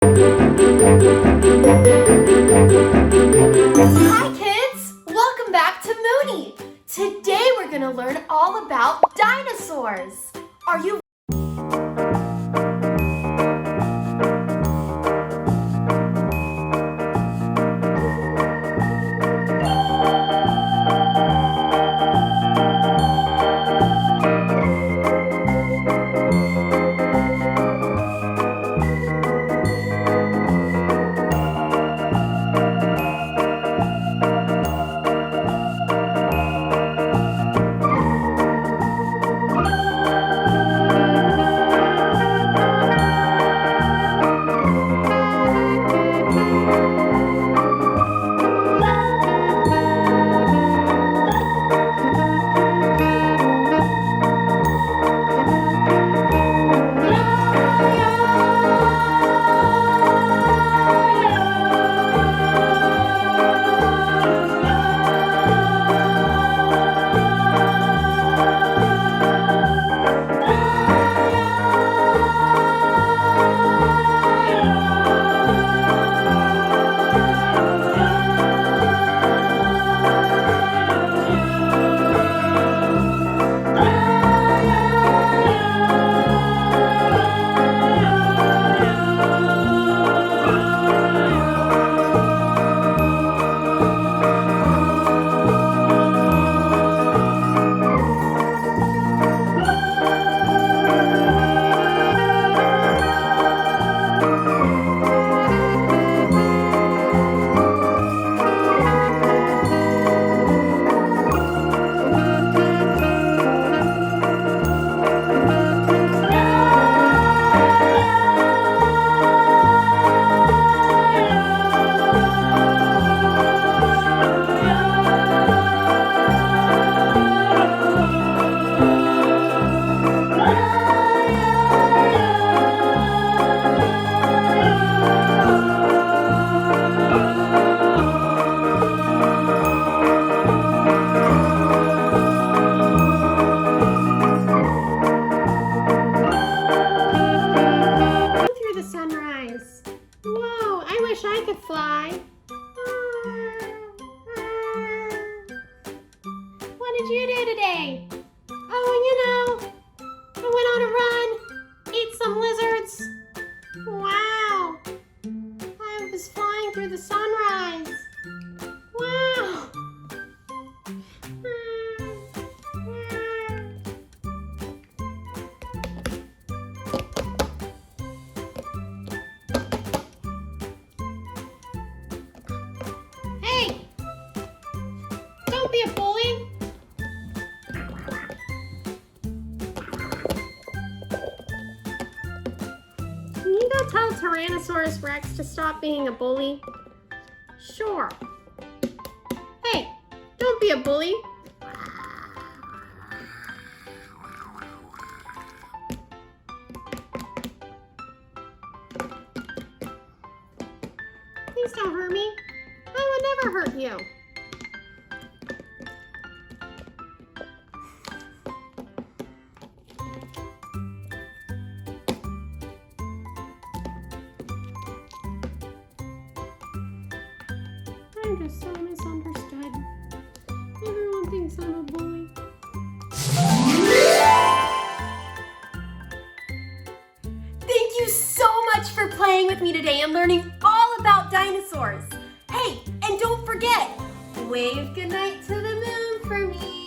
Hi kids! Welcome back to Moony! Today we're going to learn all about dinosaurs. Are you I could fly. What did you do today? Oh, I went on a run, ate some lizards. Wow. I was flying through the sunrise. Wow. Hey! Don't be a bully! Can you go tell Tyrannosaurus Rex to stop being a bully? Sure. Hey, don't be a bully. Please don't hurt me. I would never hurt you. I'm just so misunderstood. Everyone thinks I'm a bully. Thank you so much for playing with me today and learning all about dinosaurs. Hey, and don't forget, wave goodnight to the moon for me.